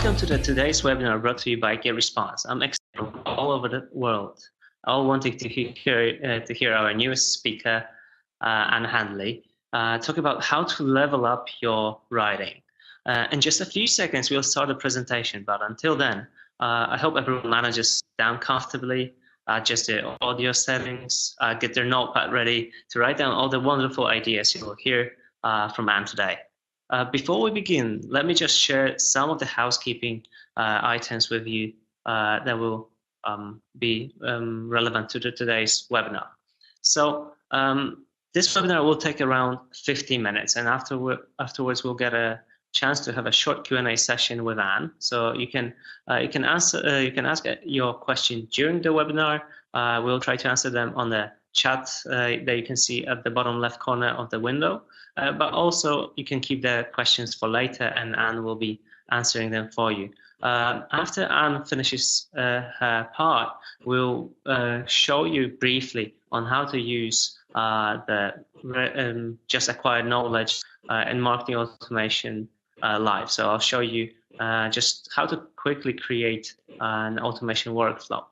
Welcome to today's webinar brought to you by GetResponse. I'm excited from all over the world, all wanting to hear our newest speaker, Anne Handley, talk about how to level up your writing. In just a few seconds, we'll start the presentation, but until then, I hope everyone manages down comfortably, adjust their audio settings, get their notepad ready to write down all the wonderful ideas you'll hear from Anne today. Before we begin, let me just share some of the housekeeping items with you that will be relevant to today's webinar. So this webinar will take around 15 minutes, and afterwards we'll get a chance to have a short Q&A session with Anne. So you can ask your question during the webinar. We'll try to answer them on the chat that you can see at the bottom left corner of the window. But also you can keep the questions for later, and Anne will be answering them for you. After Anne finishes her part, we'll show you briefly on how to use the just acquired knowledge in marketing automation live. So I'll show you just how to quickly create an automation workflow.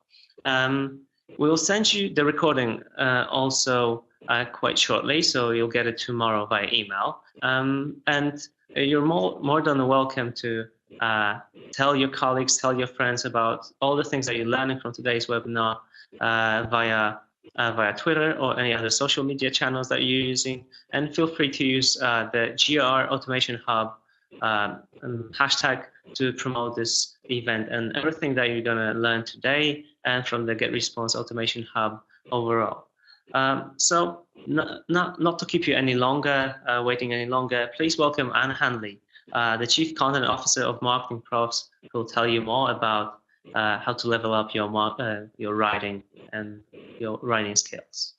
We'll send you the recording also quite shortly, so you'll get it tomorrow by email. And you're more than welcome to tell your colleagues, tell your friends about all the things that you're learning from today's webinar via Twitter or any other social media channels that you're using. And feel free to use the GR Automation Hub hashtag to promote this event and everything that you're going to learn today and from the GetResponse Automation Hub overall. So not to keep you any longer, waiting any longer, please welcome Anne Handley, the Chief Content Officer of Marketing Profs, who will tell you more about how to level up your writing and your writing skills.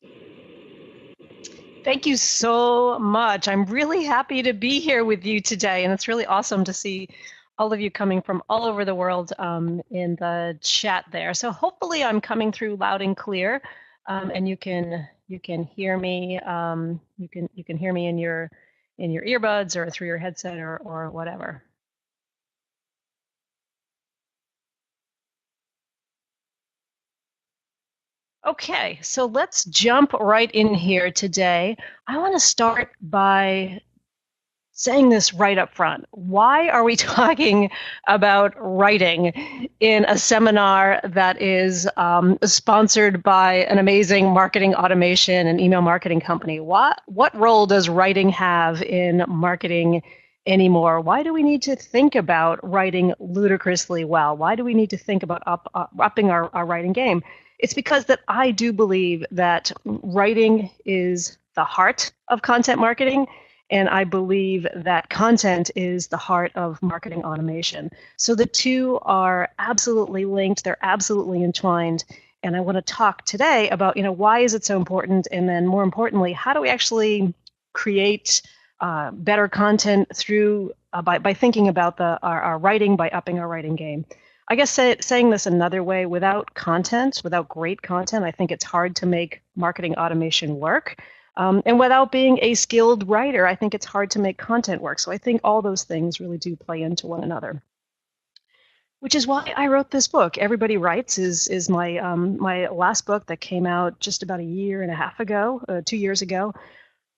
Thank you so much. I'm really happy to be here with you today, and it's really awesome to see all of you coming from all over the world in the chat there. So hopefully I'm coming through loud and clear, and you can hear me. You can hear me in your earbuds or through your headset or whatever. Okay, so let's jump right in here today. I want to start by saying this right up front. Why are we talking about writing in a seminar that is sponsored by an amazing marketing automation and email marketing company? What role does writing have in marketing anymore? Why do we need to think about writing ludicrously well? Why do we need to think about upping our writing game? It's because that I do believe that writing is the heart of content marketing, and I believe that content is the heart of marketing automation. So the two are absolutely linked, they're absolutely entwined, and I want to talk today about why is it so important, and then more importantly, how do we actually create better content through by thinking about our writing, by upping our writing game. I guess saying this another way, without great content, I think it's hard to make marketing automation work. And without being a skilled writer, I think it's hard to make content work. So I think all those things really do play into one another. Which is why I wrote this book. Everybody Writes is my my last book that came out just about a year and a half ago, 2 years ago.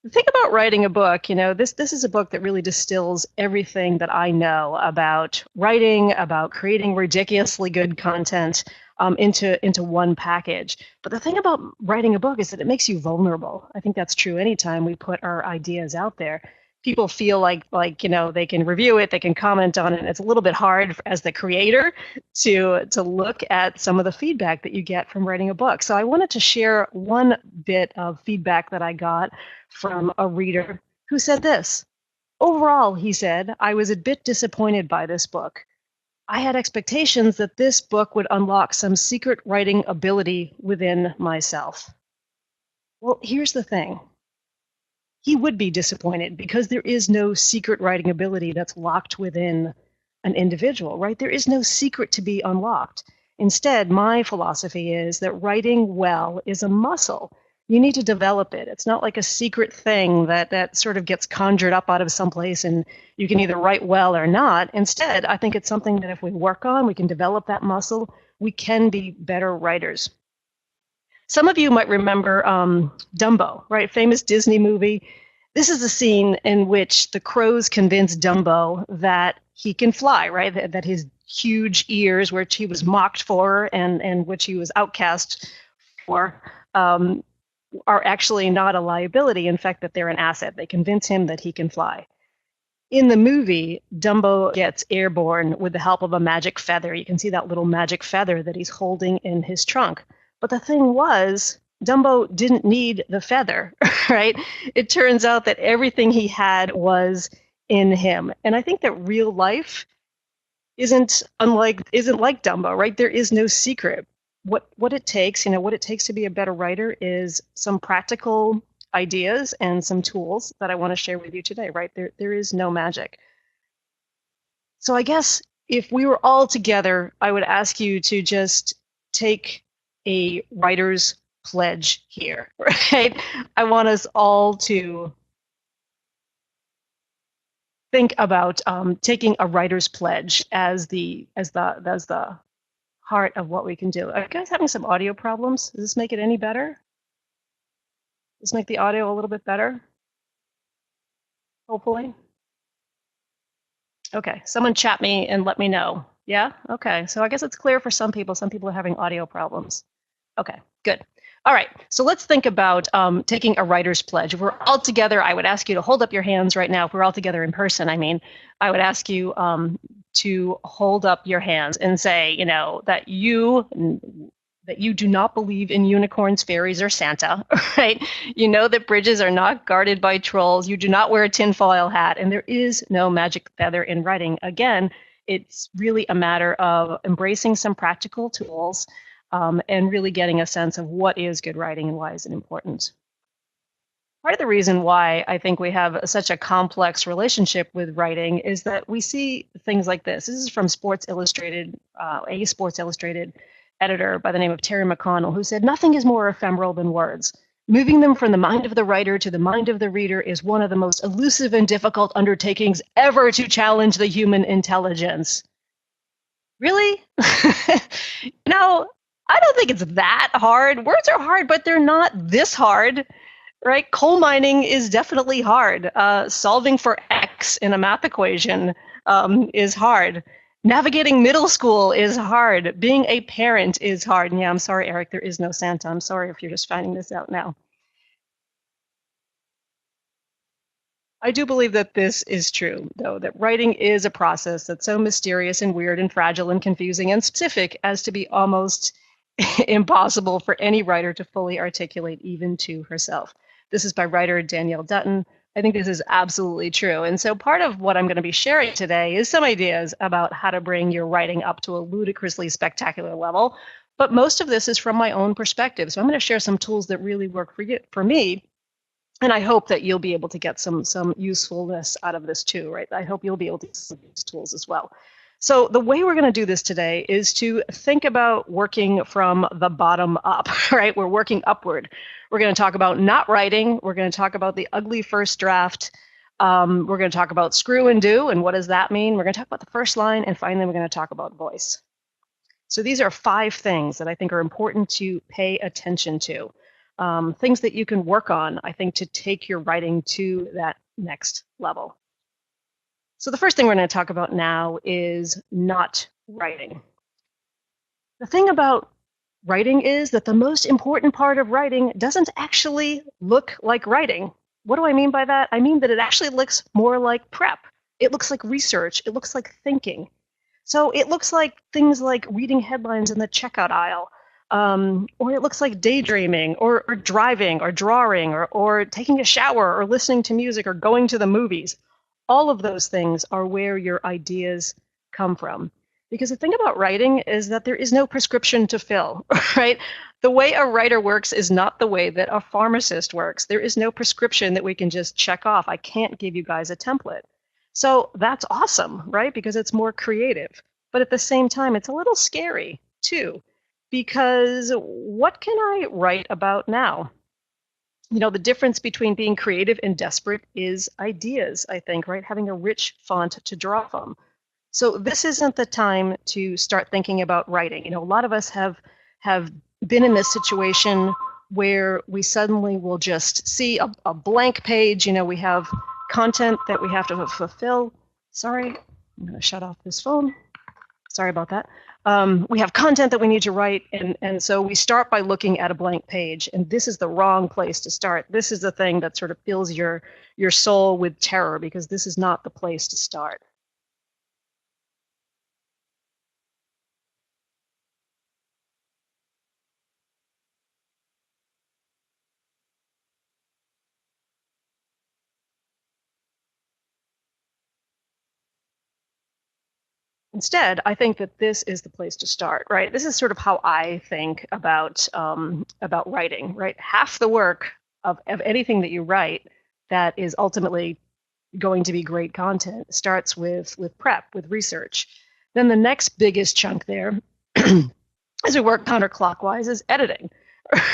The thing about writing a book, this is a book that really distills everything that I know about writing, about creating ridiculously good content into one package. But the thing about writing a book is that it makes you vulnerable. I think that's true anytime we put our ideas out there. People feel like they can review it, they can comment on it, and it's a little bit hard as the creator to look at some of the feedback that you get from writing a book. So I wanted to share one bit of feedback that I got from a reader who said this. Overall, he said, I was a bit disappointed by this book. I had expectations that this book would unlock some secret writing ability within myself. Well, here's the thing. He would be disappointed because there is no secret writing ability that's locked within an individual, right? There is no secret to be unlocked. Instead, my philosophy is that writing well is a muscle, You need to develop it. It's not like a secret thing that sort of gets conjured up out of someplace and you can either write well or not. Instead, I think it's something that if we work on, we can develop that muscle, we can be better writers. Some of you might remember Dumbo, right? Famous Disney movie. This is a scene in which the crows convince Dumbo that he can fly, right? That his huge ears, which he was mocked for and which he was outcast for, are actually not a liability. In fact, that they're an asset. They convince him that he can fly. In the movie, Dumbo gets airborne with the help of a magic feather. You can see that little magic feather that he's holding in his trunk. But the thing was, Dumbo didn't need the feather, right? It turns out that everything he had was in him. And I think that real life isn't like Dumbo, right? There is no secret. What it takes, what it takes to be a better writer is some practical ideas and some tools that I want to share with you today, right? There is no magic. So I guess if we were all together, I would ask you to just take a writer's pledge here, right? I want us all to think about taking a writer's pledge as the heart of what we can do. Are you guys having some audio problems? Does this make it any better? Does this make the audio a little bit better? Hopefully. Okay, someone chat me and let me know. Yeah? Okay, so I guess it's clear for some people. Some people are having audio problems. Okay, good. All right, so let's think about taking a writer's pledge. If we're all together, I would ask you to hold up your hands right now. If we're all together in person, I would ask you to hold up your hands and say, that you do not believe in unicorns, fairies, or Santa, right? You know that bridges are not guarded by trolls. You do not wear a tinfoil hat, and there is no magic feather in writing. Again, it's really a matter of embracing some practical tools and really getting a sense of what is good writing and why is it important. Part of the reason why I think we have such a complex relationship with writing is that we see things like this. This is from Sports Illustrated, a Sports Illustrated editor by the name of Terry McConnell, who said, "Nothing is more ephemeral than words. Moving them from the mind of the writer to the mind of the reader is one of the most elusive and difficult undertakings ever to challenge the human intelligence." Really? I don't think it's that hard. Words are hard, but they're not this hard, right? Coal mining is definitely hard. Solving for X in a math equation is hard. Navigating middle school is hard. Being a parent is hard. And yeah, I'm sorry, Eric, there is no Santa. I'm sorry if you're just finding this out now. I do believe that this is true, though, that writing is a process that's so mysterious and weird and fragile and confusing and specific as to be almost impossible for any writer to fully articulate, even to herself. This is by writer Danielle Dutton. I think this is absolutely true. And so part of what I'm going to be sharing today is some ideas about how to bring your writing up to a ludicrously spectacular level. But most of this is from my own perspective. So I'm going to share some tools that really work for me. And I hope that you'll be able to get some usefulness out of this too, right? I hope you'll be able to use these tools as well. So the way we're going to do this today is to think about working from the bottom up, right? We're working upward. We're going to talk about not writing. We're going to talk about the ugly first draft. We're going to talk about screw and do, and what does that mean? We're going to talk about the first line, and finally, we're going to talk about voice. So these are 5 things that I think are important to pay attention to. Things that you can work on, I think, to take your writing to that next level. So the first thing we're going to talk about now is not writing. The thing about writing is that the most important part of writing doesn't actually look like writing. What do I mean by that? I mean that it actually looks more like prep. It looks like research. It looks like thinking. So it looks like things like reading headlines in the checkout aisle, or it looks like daydreaming, or driving, or drawing, or taking a shower, or listening to music, or going to the movies. All of those things are where your ideas come from. Because the thing about writing is that there is no prescription to fill, right? The way a writer works is not the way that a pharmacist works. There is no prescription that we can just check off. I can't give you guys a template. So that's awesome, right? Because it's more creative. But at the same time, it's a little scary too, because what can I write about now? The difference between being creative and desperate is ideas, I think, right? Having a rich font to draw from. So this isn't the time to start thinking about writing. A lot of us have been in this situation where we suddenly will just see a blank page. We have content that we have to fulfill. Sorry, I'm going to shut off this phone. Sorry about that. We have content that we need to write, and so we start by looking at a blank page, and this is the wrong place to start. This is the thing that sort of fills your soul with terror, because this is not the place to start. Instead, I think that this is the place to start, right? This is sort of how I think about writing, right? Half the work of anything that you write that is ultimately going to be great content starts with prep, with research. Then the next biggest chunk there, as we work counterclockwise, is editing,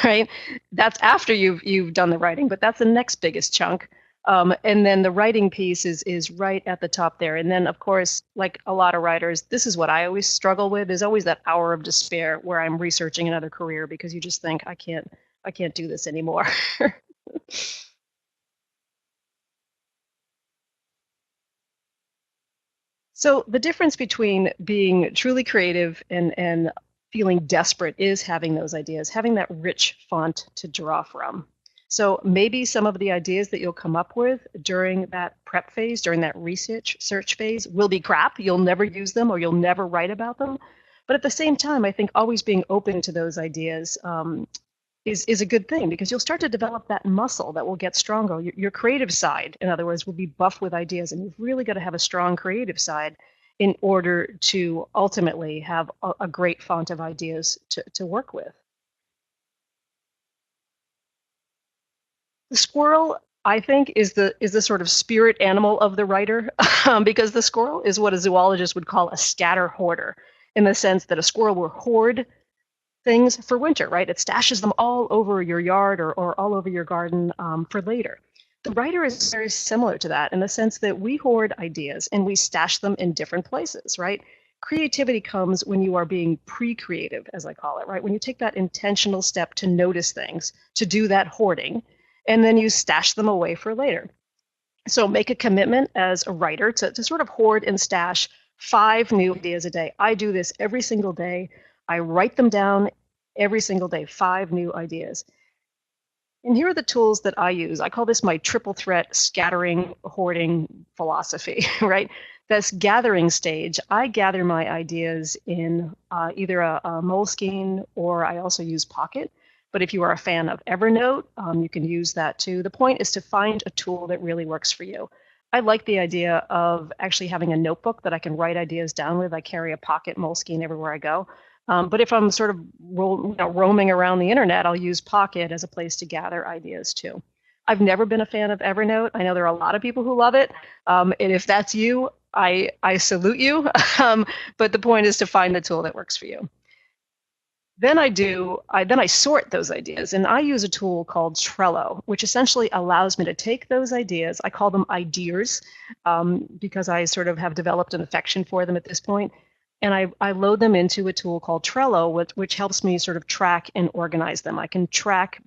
right? That's after you've done the writing, but that's the next biggest chunk. And then the writing piece is right at the top there. And then, of course, like a lot of writers, this is what I always struggle with. There's always that hour of despair where I'm researching another career because you just think, I can't do this anymore. So the difference between being truly creative and feeling desperate is having those ideas, having that rich font to draw from. So maybe some of the ideas that you'll come up with during that prep phase, during that research search phase, will be crap. You'll never use them or you'll never write about them. But at the same time, I think always being open to those ideas is a good thing, because you'll start to develop that muscle that will get stronger. Your creative side, in other words, will be buff with ideas. And you've really got to have a strong creative side in order to ultimately have a great font of ideas to work with. The squirrel, I think, is the sort of spirit animal of the writer, because the squirrel is what a zoologist would call a scatter hoarder, in the sense that a squirrel will hoard things for winter, right? It stashes them all over your yard or all over your garden for later. The writer is very similar to that, in the sense that we hoard ideas and we stash them in different places, right? Creativity comes when you are being pre-creative, as I call it, right? When you take that intentional step to notice things, to do that hoarding, and then you stash them away for later. So make a commitment as a writer to sort of hoard and stash 5 new ideas a day. I do this every single day. I write them down every single day, 5 new ideas. And here are the tools that I use. I call this my triple threat scattering hoarding philosophy, right? This gathering stage, I gather my ideas in either a Moleskine, or I also use Pocket. But if you are a fan of Evernote, you can use that too. The point is to find a tool that really works for you. I like the idea of actually having a notebook that I can write ideas down with. I carry a Pocket Moleskine everywhere I go. But if I'm sort of roaming around the internet, I'll use Pocket as a place to gather ideas too. I've never been a fan of Evernote. I know there are a lot of people who love it. And if that's you, I salute you. But the point is to find the tool that works for you. Then I sort those ideas, and I use a tool called Trello, which essentially allows me to take those ideas. I call them ideas, because I sort of have developed an affection for them at this point. And I load them into a tool called Trello, which helps me sort of track and organize them. I can track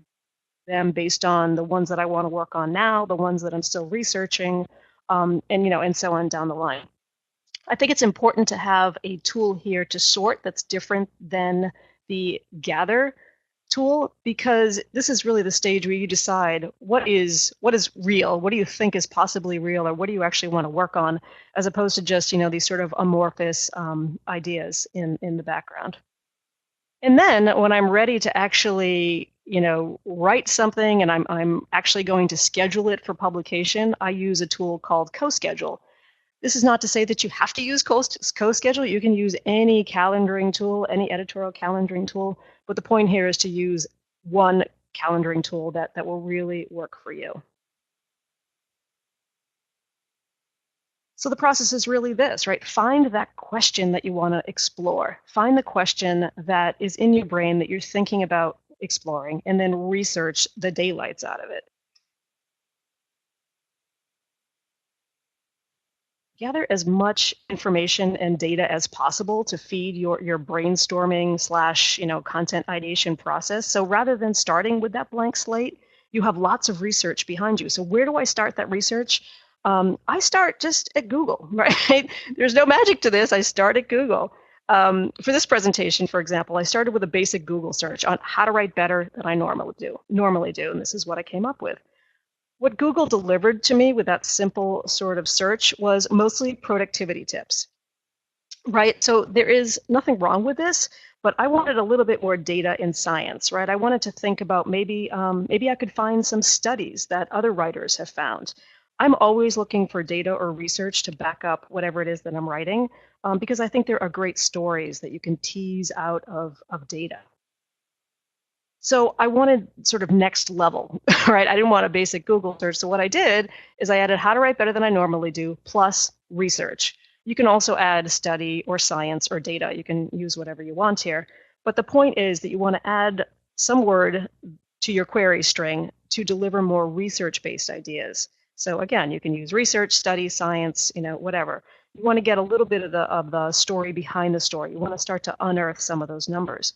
them based on the ones that I want to work on now, the ones that I'm still researching, and so on down the line. I think it's important to have a tool here to sort that's different than the gather tool, because this is really the stage where you decide what is real, what do you think is possibly real, or what do you actually want to work on, as opposed to just these sort of amorphous ideas in the background. And then when I'm ready to actually write something and I'm actually going to schedule it for publication, I use a tool called CoSchedule. This is not to say that you have to use CoSchedule. You can use any calendaring tool, any editorial calendaring tool. But the point here is to use one calendaring tool that will really work for you. So the process is really this, right? Find that question that you want to explore. Find the question that is in your brain that you're thinking about exploring, and then research the daylights out of it. Gather as much information and data as possible to feed your brainstorming slash content ideation process. So rather than starting with that blank slate, you have lots of research behind you. So where do I start that research? I start just at Google, right? There's no magic to this. I start at Google. For this presentation, for example, I started with a basic Google search on how to write better than I normally do, and this is what I came up with. What Google delivered to me with that simple sort of search was mostly productivity tips, right? So there is nothing wrong with this, but I wanted a little bit more data in science, right? I wanted to think about maybe I could find some studies that other writers have found. I'm always looking for data or research to back up whatever it is that I'm writing, because I think there are great stories that you can tease out of data. So I wanted sort of next level, right? I didn't want a basic Google search. So what I did is I added how to write better than I normally do, plus research. You can also add study or science or data. You can use whatever you want here. But the point is that you want to add some word to your query string to deliver more research-based ideas. So again, you can use research, study, science, whatever. You want to get a little bit of the story behind the story. You want to start to unearth some of those numbers.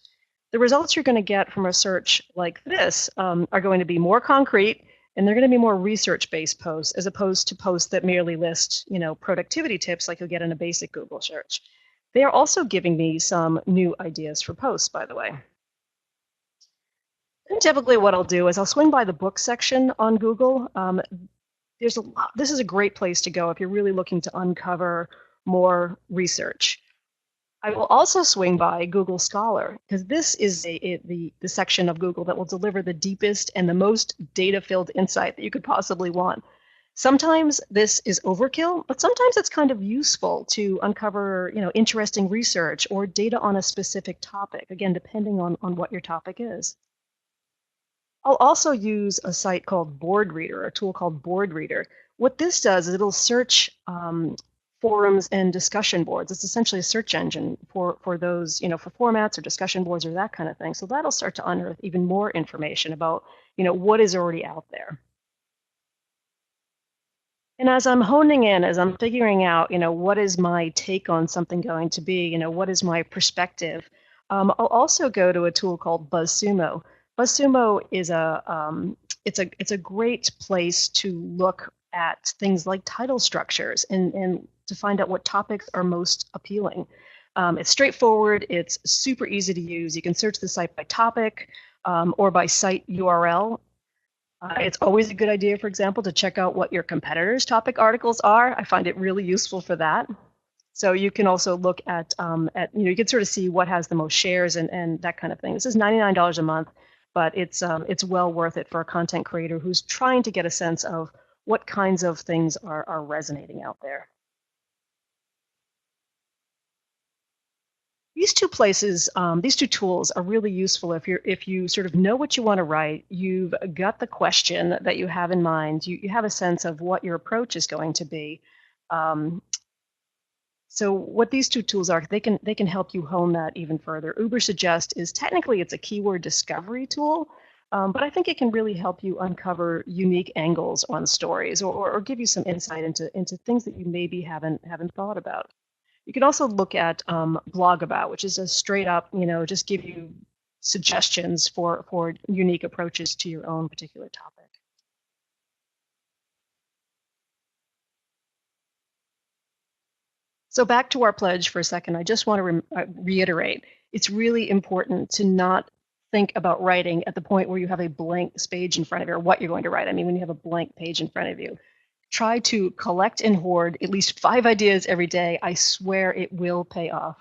The results you're going to get from a search like this are going to be more concrete, and they're going to be more research-based posts as opposed to posts that merely list, productivity tips like you'll get in a basic Google search. They are also giving me some new ideas for posts, by the way. And typically what I'll do is I'll swing by the book section on Google. This is a great place to go if you're really looking to uncover more research. I will also swing by Google Scholar, because this is the section of Google that will deliver the deepest and the most data-filled insight that you could possibly want. Sometimes this is overkill, but sometimes it's kind of useful to uncover interesting research or data on a specific topic, again, depending on what your topic is. I'll also use a site called Board Reader, a tool called Board Reader. What this does is it'll search forums and discussion boards. It's essentially a search engine for those, for formats or discussion boards or that kind of thing. So that'll start to unearth even more information about, what is already out there. And as I'm honing in, as I'm figuring out, what is my take on something going to be, what is my perspective, I'll also go to a tool called BuzzSumo. BuzzSumo is it's a great place to look at things like title structures and to find out what topics are most appealing. It's straightforward. It's super easy to use. You can search the site by topic or by site URL. It's always a good idea, for example, to check out what your competitors' topic articles are. I find it really useful for that. So you can also look at you can sort of see what has the most shares and that kind of thing. This is $99 a month, but it's well worth it for a content creator who's trying to get a sense of what kinds of things are resonating out there. These two places, these two tools are really useful if you sort of know what you want to write, you've got the question that you have in mind, you have a sense of what your approach is going to be. So what these two tools are, they can help you hone that even further. Ubersuggest is technically it's a keyword discovery tool, but I think it can really help you uncover unique angles on stories or give you some insight into things that you maybe haven't thought about. You can also look at Blog About, which is a straight up, just give you suggestions for unique approaches to your own particular topic. So back to our pledge for a second, I just want to reiterate, it's really important to not think about writing at the point where you have a blank page in front of you, or what you're going to write. I mean, when you have a blank page in front of you. Try to collect and hoard at least 5 ideas every day. I swear it will pay off.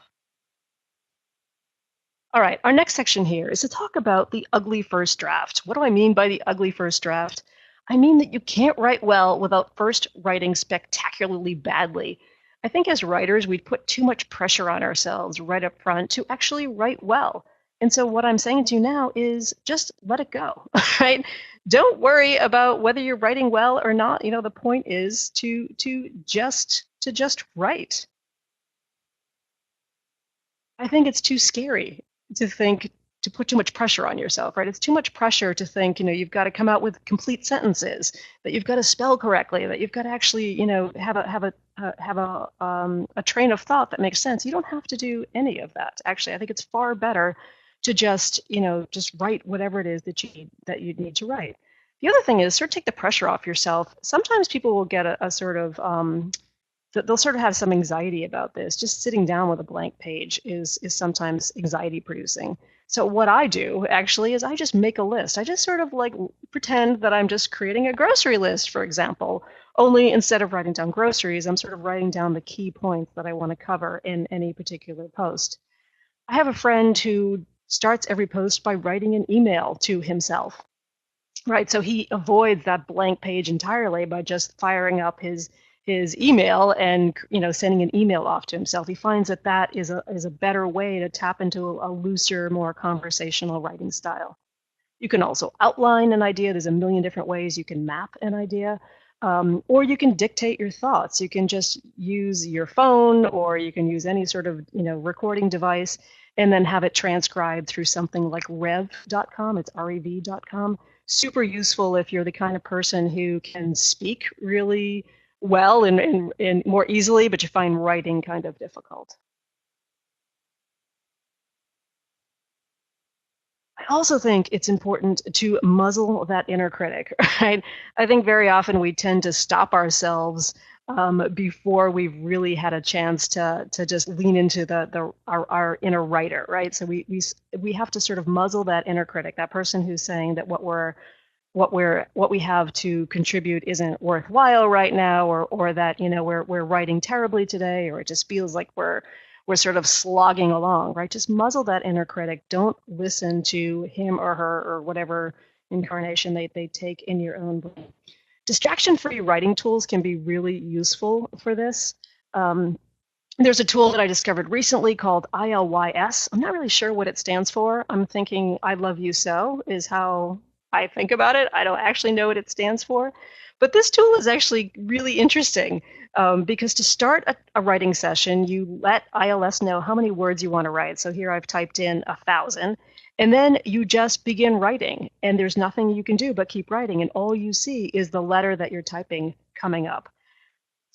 All right, our next section here is to talk about the ugly first draft. What do I mean by the ugly first draft? I mean that you can't write well without first writing spectacularly badly. I think as writers, we put too much pressure on ourselves right up front to actually write well. And so what I'm saying to you now is just let it go, right? Don't worry about whether you're writing well or not. The point is to just write. I think it's too scary to think put too much pressure on yourself, right? It's too much pressure to think, you've got to come out with complete sentences, that you've got to spell correctly, that you've got to actually, have a train of thought that makes sense. You don't have to do any of that. Actually, I think it's far better to just write whatever it is that you need to write. The other thing is sort of take the pressure off yourself. Sometimes people will get a sort of they'll sort of have some anxiety about this. Just sitting down with a blank page is sometimes anxiety producing. So what I do actually is I just make a list. I just sort of like pretend that I'm just creating a grocery list, for example. Only instead of writing down groceries, I'm sort of writing down the key points that I want to cover in any particular post. I have a friend who starts every post by writing an email to himself, right? So he avoids that blank page entirely by just firing up his email and sending an email off to himself. He finds that is a better way to tap into a looser, more conversational writing style. You can also outline an idea. There's a million different ways you can map an idea. Or you can dictate your thoughts. You can just use your phone, or you can use any sort of recording device, and then have it transcribed through something like rev.com. It's rev.com. Super useful if you're the kind of person who can speak really well and more easily, but you find writing kind of difficult. I also think it's important to muzzle that inner critic, right? I think very often we tend to stop ourselves before we've really had a chance to just lean into our inner writer, right? So we have to sort of muzzle that inner critic, that person who's saying that what we have to contribute isn't worthwhile right now, or that we're writing terribly today, or it just feels like we're sort of slogging along, right? Just muzzle that inner critic. Don't listen to him or her or whatever incarnation they take in your own brain. Distraction-free writing tools can be really useful for this. There's a tool that I discovered recently called ILYS. I'm not really sure what it stands for. I'm thinking I love you so is how I think about it. I don't actually know what it stands for. But this tool is actually really interesting because to start a writing session, you let ILS know how many words you want to write. So here I've typed in 1,000. And then you just begin writing. And there's nothing you can do but keep writing. And all you see is the letter that you're typing coming up.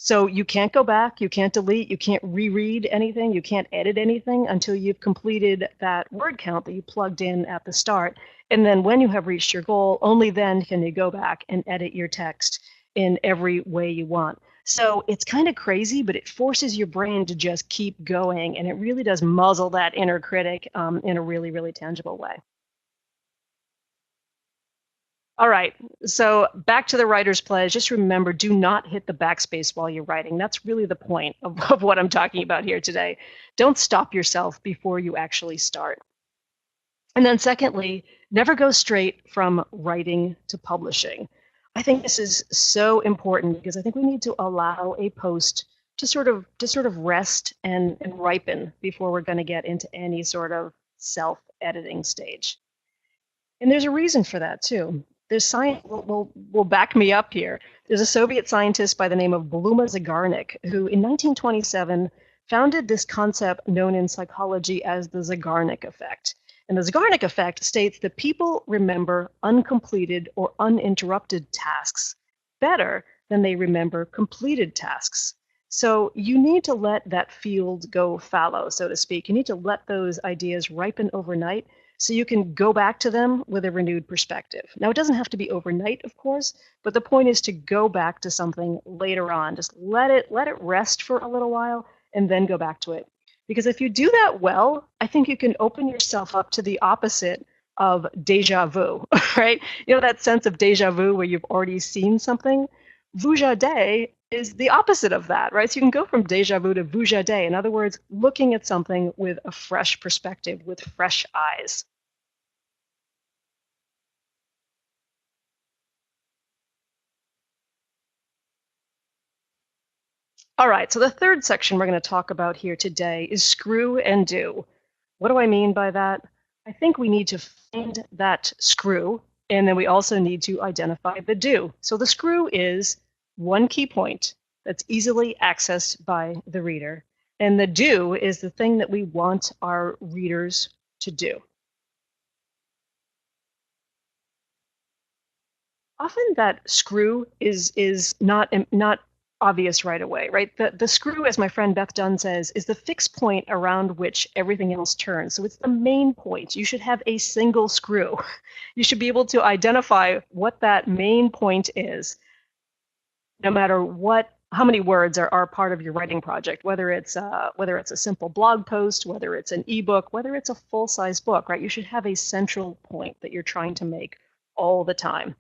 So you can't go back, you can't delete, you can't reread anything, you can't edit anything until you've completed that word count that you plugged in at the start. And then when you have reached your goal, only then can you go back and edit your text in every way you want. So it's kind of crazy, but it forces your brain to just keep going. And it really does muzzle that inner critic in a really, really tangible way. All right, so back to the writer's pledge. Just remember, do not hit the backspace while you're writing. That's really the point of what I'm talking about here today. Don't stop yourself before you actually start. And then secondly, never go straight from writing to publishing. I think this is so important because I think we need to allow a post to sort of rest and ripen before we're going to get into any sort of self-editing stage. And there's a reason for that too. There's science will back me up here. There's a Soviet scientist by the name of Bluma Zygarnik who in 1927 founded this concept known in psychology as the Zygarnik effect. And the Zygarnik effect states that people remember uncompleted or uninterrupted tasks better than they remember completed tasks. So you need to let that field go fallow, so to speak. You need to let those ideas ripen overnight so you can go back to them with a renewed perspective. Now, it doesn't have to be overnight, of course, but the point is to go back to something later on. Just let it rest for a little while and then go back to it. Because if you do that well, I think you can open yourself up to the opposite of deja vu, right? You know, that sense of deja vu where you've already seen something? Vujade is the opposite of that, right? So you can go from deja vu to vujade. In other words, looking at something with a fresh perspective, with fresh eyes. All right, so the third section we're going to talk about here today is screw and do. What do I mean by that? I think we need to find that screw, and then we also need to identify the do. So the screw is one key point that's easily accessed by the reader, and the do is the thing that we want our readers to do. often that screw is not obvious right away, right? The screw, as my friend Beth Dunn says, is the fixed point around which everything else turns. So it's the main point. You should have a single screw. You should be able to identify what that main point is, no matter how many words are part of your writing project, whether it's a simple blog post, whether it's an ebook, whether it's a full-size book, right? You should have a central point that you're trying to make all the time.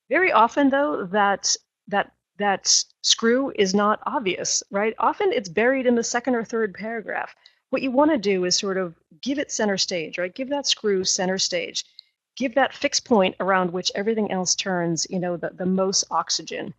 Very often, though, that screw is not obvious, right? Often it's buried in the second or third paragraph. What you want to do is sort of give it center stage, right? Give that screw center stage. Give that fixed point around which everything else turns, the most oxygen.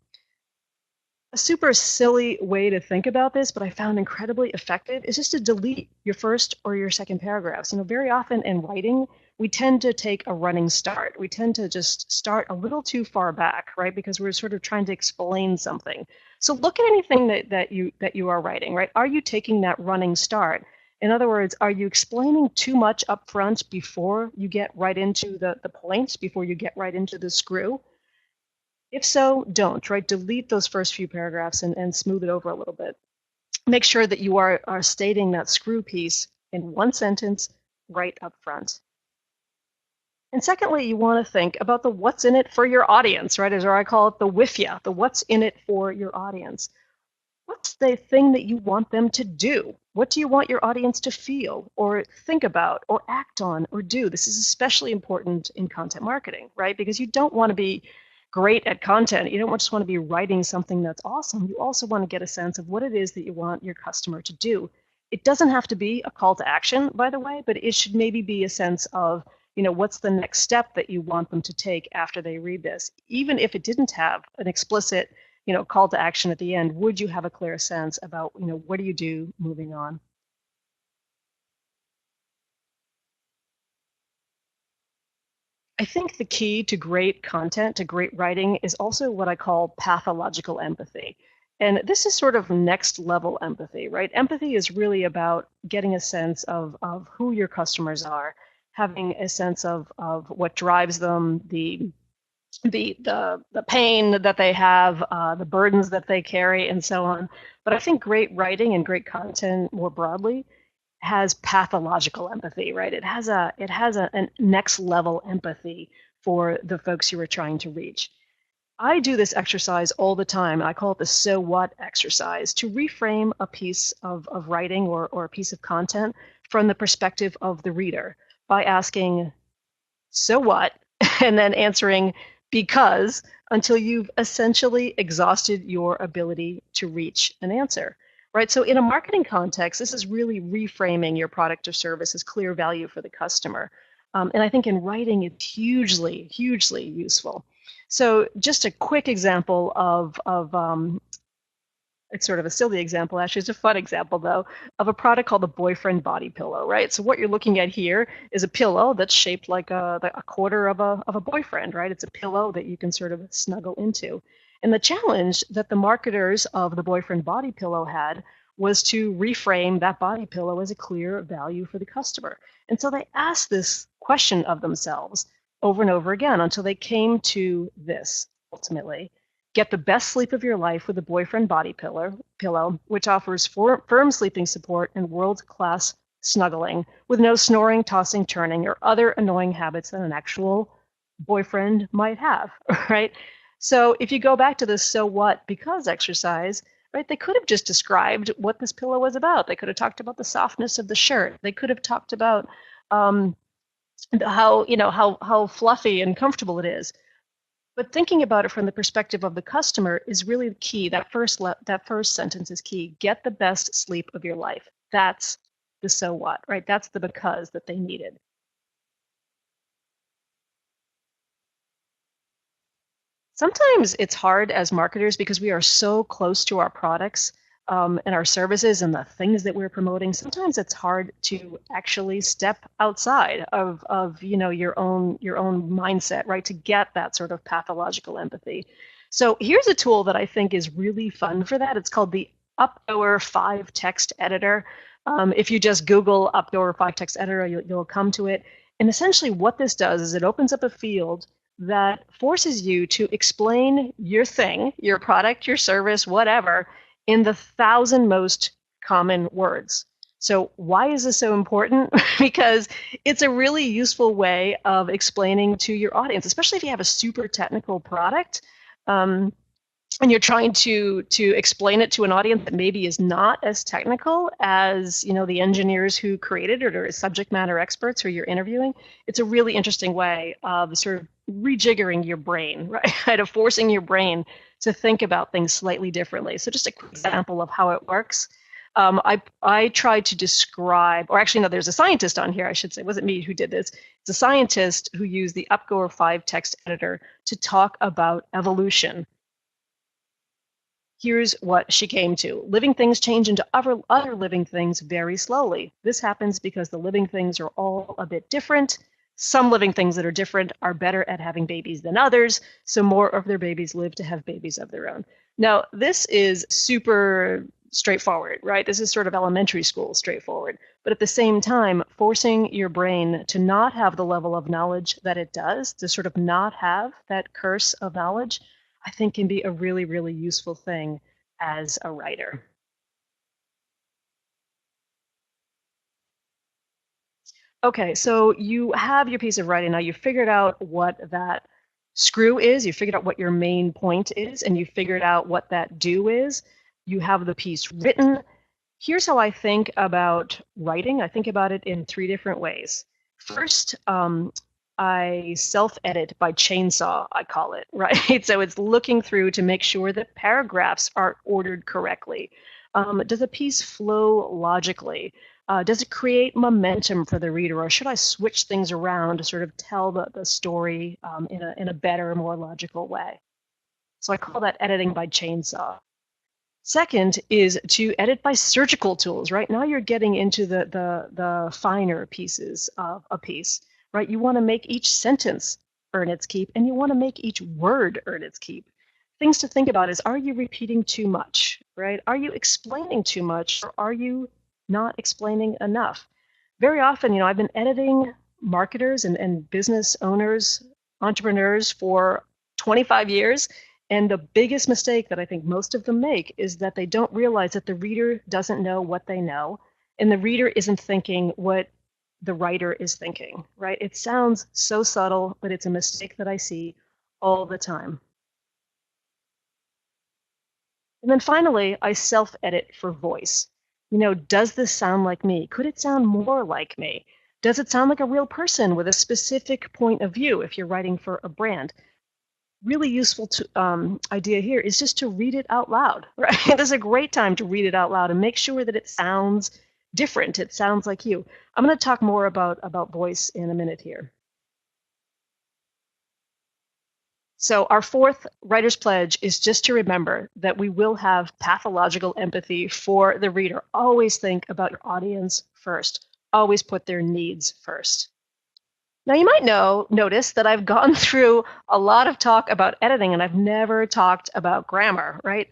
A super silly way to think about this, but I found incredibly effective, is just to delete your first or your second paragraphs. Very often in writing, we tend to take a running start. We tend to just start a little too far back, right? Because we're sort of trying to explain something. So look at anything that you are writing, right? Are you taking that running start? In other words, are you explaining too much up front before you get right into the point, before you get right into the screw? If so, don't, right? Delete those first few paragraphs and smooth it over a little bit. Make sure that you are stating that screw piece in one sentence right up front. And secondly, you want to think about the what's in it for your audience, right? As I call it, the WIFYA, the what's in it for your audience. What's the thing that you want them to do? What do you want your audience to feel or think about or act on or do? This is especially important in content marketing, right? Because you don't want to be great at content. You don't just want to be writing something that's awesome. You also want to get a sense of what it is that you want your customer to do. It doesn't have to be a call to action, by the way, but it should maybe be a sense of, what's the next step that you want them to take after they read this? Even if it didn't have an explicit, call to action at the end, would you have a clear sense about, what do you do moving on? I think the key to great content, to great writing, is also what I call pathological empathy. And this is sort of next level empathy, right? Empathy is really about getting a sense of who your customers are, having a sense of what drives them, the pain that they have, the burdens that they carry, and so on. But I think great writing and great content more broadly has pathological empathy, right? It has a next level empathy for the folks you are trying to reach. I do this exercise all the time. I call it the so what exercise, to reframe a piece of writing or a piece of content from the perspective of the reader by asking, so what? And then answering, because, until you've essentially exhausted your ability to reach an answer. Right. So in a marketing context, this is really reframing your product or service as clear value for the customer. And I think in writing, it's hugely, hugely useful. So just a quick example of it's sort of a silly example, actually. It's a fun example, though, of a product called the Boyfriend Body Pillow, right? So what you're looking at here is a pillow that's shaped like a quarter of a boyfriend, right? It's a pillow that you can sort of snuggle into. And the challenge that the marketers of the Boyfriend Body Pillow had was to reframe that body pillow as a clear value for the customer. And so they asked this question of themselves over and over again until they came to this, ultimately. Get the best sleep of your life with a Boyfriend Body Pillow, which offers firm sleeping support and world-class snuggling with no snoring, tossing, turning, or other annoying habits that an actual boyfriend might have, right? So if you go back to the so what because exercise, right, they could have just described what this pillow was about. They could have talked about the softness of the shirt. They could have talked about how fluffy and comfortable it is. But thinking about it from the perspective of the customer is really the key. That first sentence is key. Get the best sleep of your life. That's the so what, right? That's the because that they needed. Sometimes it's hard as marketers because we are so close to our products and our services and the things that we're promoting. Sometimes it's hard to actually step outside of your own mindset, right? To get that sort of pathological empathy. So here's a tool that I think is really fun for that. It's called the Upgoer 5 Text Editor. If you just Google Upgoer 5 Text Editor, you'll come to it. And essentially what this does is it opens up a field that forces you to explain your thing, your product, your service, whatever, in the 1,000 most common words. So why is this so important? Because it's a really useful way of explaining to your audience, especially if you have a super technical product. And you're trying to explain it to an audience that maybe is not as technical as the engineers who created it or subject matter experts who you're interviewing. It's a really interesting way of sort of rejiggering your brain, right? Of forcing your brain to think about things slightly differently. So just a quick example of how it works. I tried to describe, or actually no, there's a scientist on here, I should say. It wasn't me who did this. It's a scientist who used the UpGoer 5 text editor to talk about evolution. Here's what she came to. Living things change into other living things very slowly. This happens because the living things are all a bit different. Some living things that are different are better at having babies than others, so more of their babies live to have babies of their own. Now, this is super straightforward, right? This is sort of elementary school straightforward. But at the same time, forcing your brain to not have the level of knowledge that it does, to sort of not have that curse of knowledge, I think can be a really, really useful thing as a writer. Okay, so you have your piece of writing now. You figured out what that screw is. You figured out what your main point is, and you figured out what that do is. You have the piece written. Here's how I think about writing. I think about it in 3 different ways. First, I self-edit by chainsaw, I call it, right? So it's looking through to make sure that paragraphs are ordered correctly. Does a piece flow logically? Does it create momentum for the reader, or should I switch things around to sort of tell the story in a better, more logical way? So I call that editing by chainsaw. Second is to edit by surgical tools, right? Now you're getting into the finer pieces of a piece, right? You want to make each sentence earn its keep, and you want to make each word earn its keep. Things to think about is, are you repeating too much, right? Are you explaining too much, or are you not explaining enough? Very often, I've been editing marketers and business owners, entrepreneurs for 25 years. And the biggest mistake that I think most of them make is that they don't realize that the reader doesn't know what they know, and the reader isn't thinking what the writer is thinking, right? It sounds so subtle, but it's a mistake that I see all the time. And then finally, I self-edit for voice. Does this sound like me? Could it sound more like me? Does it sound like a real person with a specific point of view if you're writing for a brand? Really useful idea here is just to read it out loud, right? This is a great time to read it out loud and make sure that it sounds different. It sounds like you. I'm going to talk more about voice in a minute here. So our 4th writer's pledge is just to remember that we will have pathological empathy for the reader. Always think about your audience first. Always put their needs first. Now, you might notice that I've gone through a lot of talk about editing, and I've never talked about grammar, right?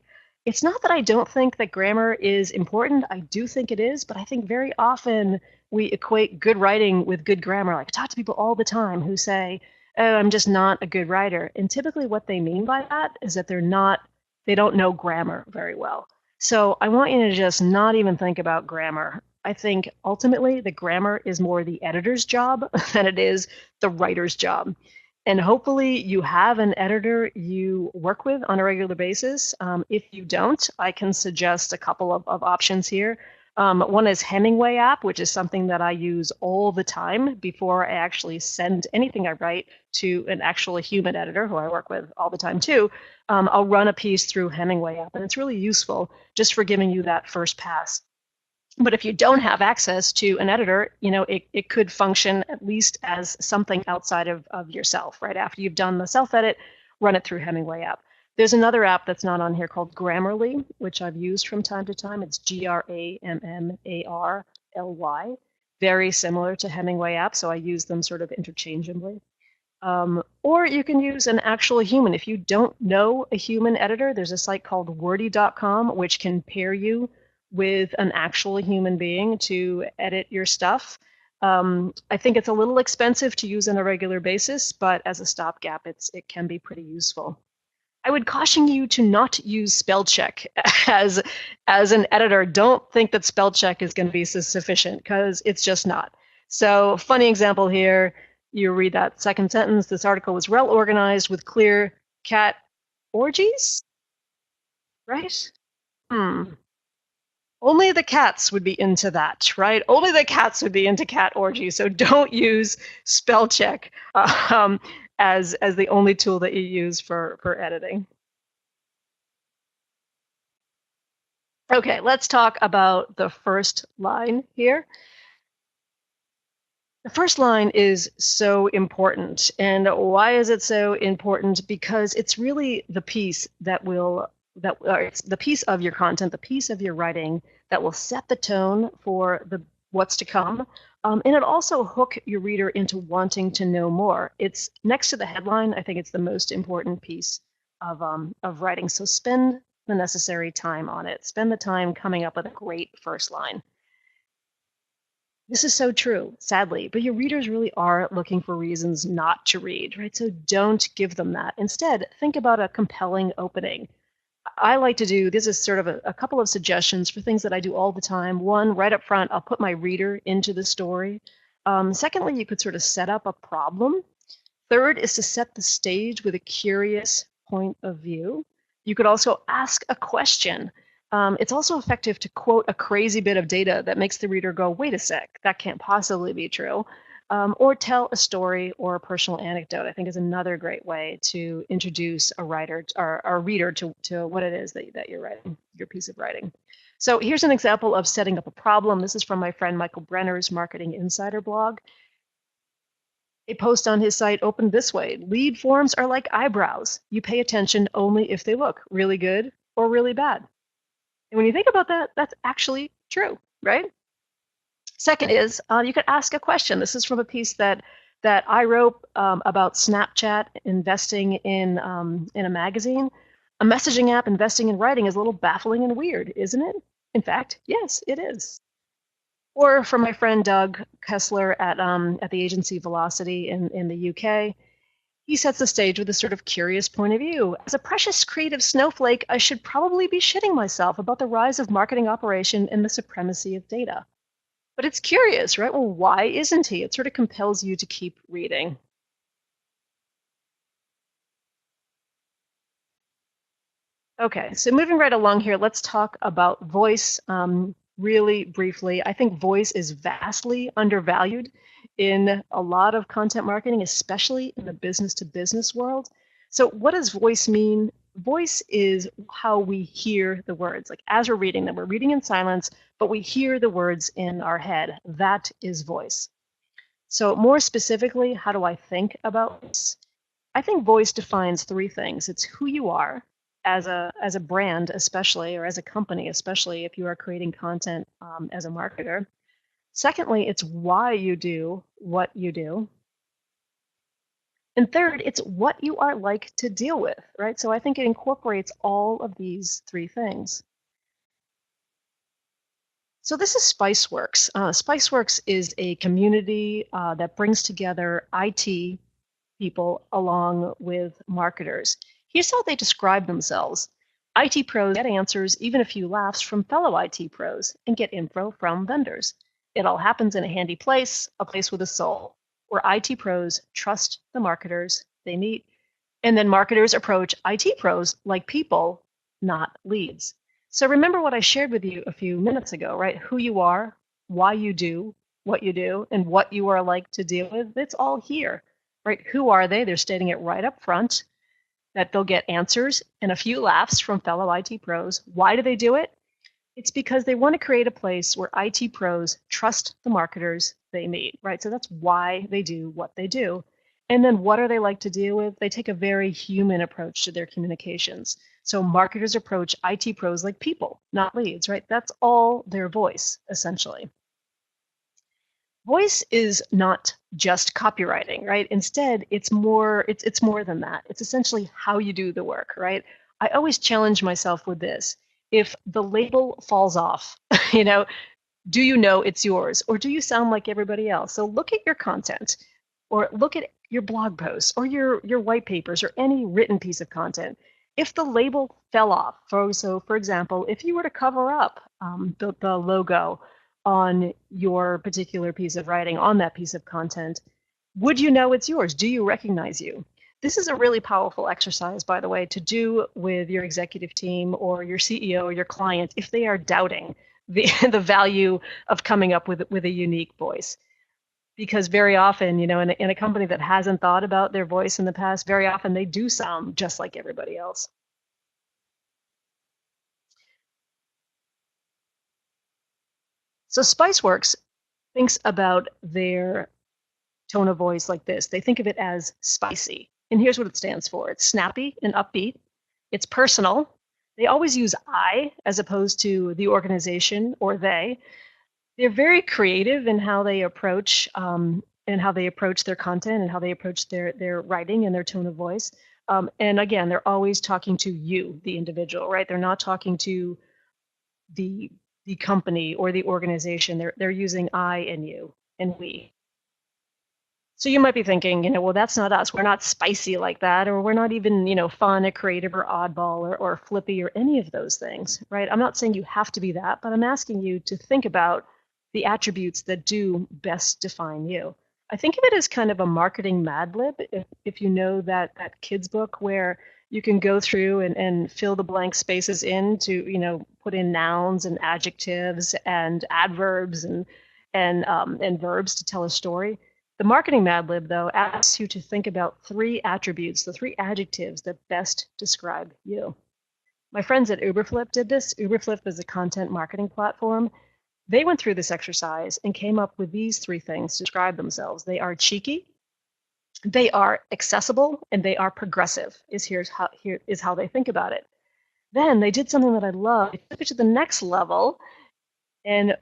It's not that I don't think that grammar is important. I do think it is, but I think very often we equate good writing with good grammar. Like, I talk to people all the time who say, oh, I'm just not a good writer. And typically what they mean by that is that they don't know grammar very well. So I want you to just not even think about grammar. I think ultimately the grammar is more the editor's job than it is the writer's job. And hopefully you have an editor you work with on a regular basis. If you don't, I can suggest a couple of options here. One is Hemingway app, which is something that I use all the time before I actually send anything I write to an actual human editor who I work with all the time too. I'll run a piece through Hemingway app, and it's really useful just for giving you that first pass. But if you don't have access to an editor, it could function at least as something outside of yourself, right? After you've done the self-edit, run it through Hemingway app. There's another app that's not on here called Grammarly, which I've used from time to time. It's Grammarly, very similar to Hemingway app, so I use them sort of interchangeably. Or you can use an actual human. If you don't know a human editor, there's a site called wordy.com, which can pair you with an actual human being to edit your stuff. I think it's a little expensive to use on a regular basis, but as a stopgap, it can be pretty useful. I would caution you to not use spell check as an editor. Don't think that spell check is going to be sufficient, because it's just not. So, funny example here, you read that second sentence, this article was well organized with clear cat orgies, right? Only the cats would be into that, right? Only the cats would be into cat orgies. So don't use spell check as the only tool that you use for editing. Okay, let's talk about the first line here. The first line is so important. And why is it so important? Because it's really the piece it's the piece of your content, the piece of your writing that will set the tone for what's to come. And it also hook your reader into wanting to know more. It's next to the headline. I think it's the most important piece of writing. So spend the necessary time on it. Spend the time coming up with a great first line. This is so true, sadly, but your readers really are looking for reasons not to read, right? So don't give them that. Instead, think about a compelling opening. I like to do, this is sort of a couple of suggestions for things that I do all the time. One, right up front, I'll put my reader into the story. Secondly, you could sort of set up a problem. Third is to set the stage with a curious point of view. You could also ask a question. It's also effective to quote a crazy bit of data that makes the reader go, wait a sec, that can't possibly be true. Or tell a story or a personal anecdote, I think, is another great way to introduce a writer or a reader to what it is that you're writing, your piece of writing. So here's an example of setting up a problem. This is from my friend Michael Brenner's Marketing Insider blog. A post on his site opened this way: lead forms are like eyebrows. You pay attention only if they look really good or really bad. And when you think about that, that's actually true, right? Second is you could ask a question. This is from a piece that I wrote about Snapchat investing in a magazine. A messaging app investing in writing is a little baffling and weird, isn't it? In fact, yes, it is. Or from my friend Doug Kessler at the agency Velocity in the UK. He sets the stage with a sort of curious point of view. As a precious creative snowflake, I should probably be shitting myself about the rise of marketing operation and the supremacy of data. But it's curious, right? Well, why isn't he? It sort of compels you to keep reading. Okay, so moving right along here, let's talk about voice really briefly. I think voice is vastly undervalued in a lot of content marketing, especially in the business-to-business world. So what does voice mean? Voice is how we hear the words. Like as we're reading them, we're reading in silence, but we hear the words in our head. That is voice. So more specifically, how do I think about this? I think voice defines three things. It's who you are as a brand, especially, or as a company, especially if you are creating content as a marketer. Secondly, it's why you do what you do. And third, it's what you are like to deal with, right? So I think it incorporates all of these three things. So this is Spiceworks. Spiceworks is a community that brings together IT people along with marketers. Here's how they describe themselves. IT pros get answers, even a few laughs from fellow IT pros, and get info from vendors. It all happens in a handy place, a place with a soul, where IT pros trust the marketers they meet, and then marketers approach IT pros like people, not leads. So remember what I shared with you a few minutes ago, right? Who you are, why you do what you do, and what you are like to deal with. It's all here, right? Who are they? They're stating it right up front, that they'll get answers and a few laughs from fellow IT pros. Why do they do it? It's because they want to create a place where IT pros trust the marketers they meet, right? So that's why they do what they do. And then what are they like to deal with? They take a very human approach to their communications. So marketers approach IT pros like people, not leads, right? That's all their voice, essentially. Voice is not just copywriting, right? Instead, it's more than that. It's essentially how you do the work, right? I always challenge myself with this. If the label falls off, Do you know it's yours, or do you sound like everybody else? So look at your content, or look at your blog posts, or your white papers, or any written piece of content. If the label fell off, for example, if you were to cover up the logo on your particular piece of writing, on that piece of content, would you know it's yours? Do you recognize you? This is a really powerful exercise, by the way, to do with your executive team or your CEO or your client if they are doubting the, the value of coming up with a unique voice. Because very often, in a company that hasn't thought about their voice in the past, very often they do sound just like everybody else. So Spiceworks thinks about their tone of voice like this. They think of it as spicy. And here's what it stands for. It's snappy and upbeat. It's personal. They always use I as opposed to the organization or they. They're very creative in how they approach their content and how they approach their writing and their tone of voice. And again, they're always talking to you, the individual, right? They're not talking to the company or the organization. They're using I and you and we. So you might be thinking, well, that's not us. We're not spicy like that, or we're not even, fun or creative or oddball or flippy or any of those things, right? I'm not saying you have to be that, but I'm asking you to think about the attributes that do best define you. I think of it as kind of a marketing Mad Lib, if you know that kids book where you can go through and fill the blank spaces in to, put in nouns and adjectives and adverbs and verbs to tell a story. The marketing Mad Lib, though, asks you to think about 3 attributes, the 3 adjectives that best describe you. My friends at Uberflip did this. Uberflip is a content marketing platform. They went through this exercise and came up with these 3 things to describe themselves. They are cheeky, they are accessible, and they are progressive, here is how they think about it. Then they did something that I love. They took it to the next level and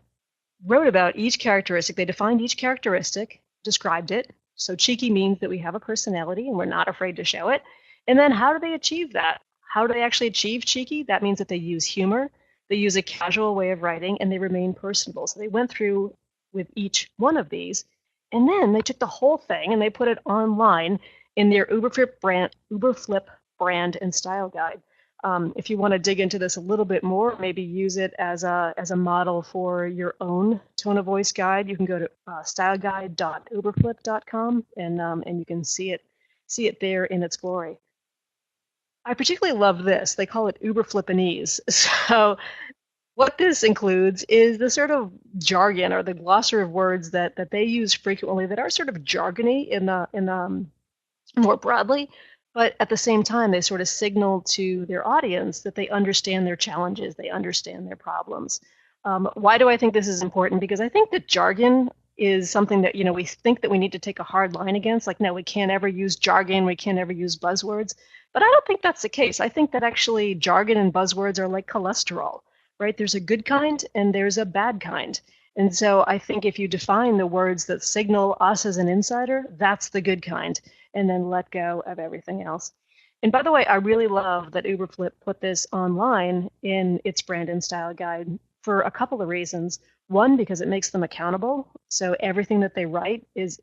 wrote about each characteristic. They defined each characteristic, described it. So cheeky means that we have a personality and we're not afraid to show it. And then how do they achieve that? How do they actually achieve cheeky? That means that they use humor, they use a casual way of writing, and they remain personable. So they went through with each one of these, and then they took the whole thing and they put it online in their Uberflip brand and style guide. If you want to dig into this a little bit more, maybe use it as a model for your own tone of voice guide, you can go to styleguide.uberflip.com and you can see it there in its glory. I particularly love this. They call it Uberflippanese. So what this includes is the sort of jargon or the glossary of words that they use frequently that are sort of jargony in more broadly. But at the same time, they sort of signal to their audience that they understand their challenges, they understand their problems. Why do I think this is important? Because I think that jargon is something that we think that we need to take a hard line against. Like, no, we can't ever use jargon, we can't ever use buzzwords. But I don't think that's the case. I think that actually jargon and buzzwords are like cholesterol, right? There's a good kind and there's a bad kind. And so I think if you define the words that signal us as an insider, that's the good kind, and then let go of everything else. And by the way, I really love that Uberflip put this online in its brand and style guide for a couple of reasons. One, because it makes them accountable. So everything that they write is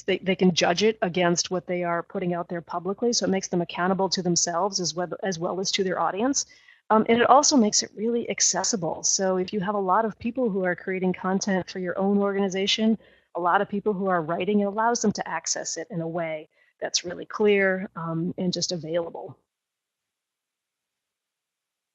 they can judge it against what they are putting out there publicly. So it makes them accountable to themselves as well as to their audience. And it also makes it really accessible. So if you have a lot of people who are creating content for your own organization, a lot of people who are writing, it allows them to access it in a way that's really clear and just available.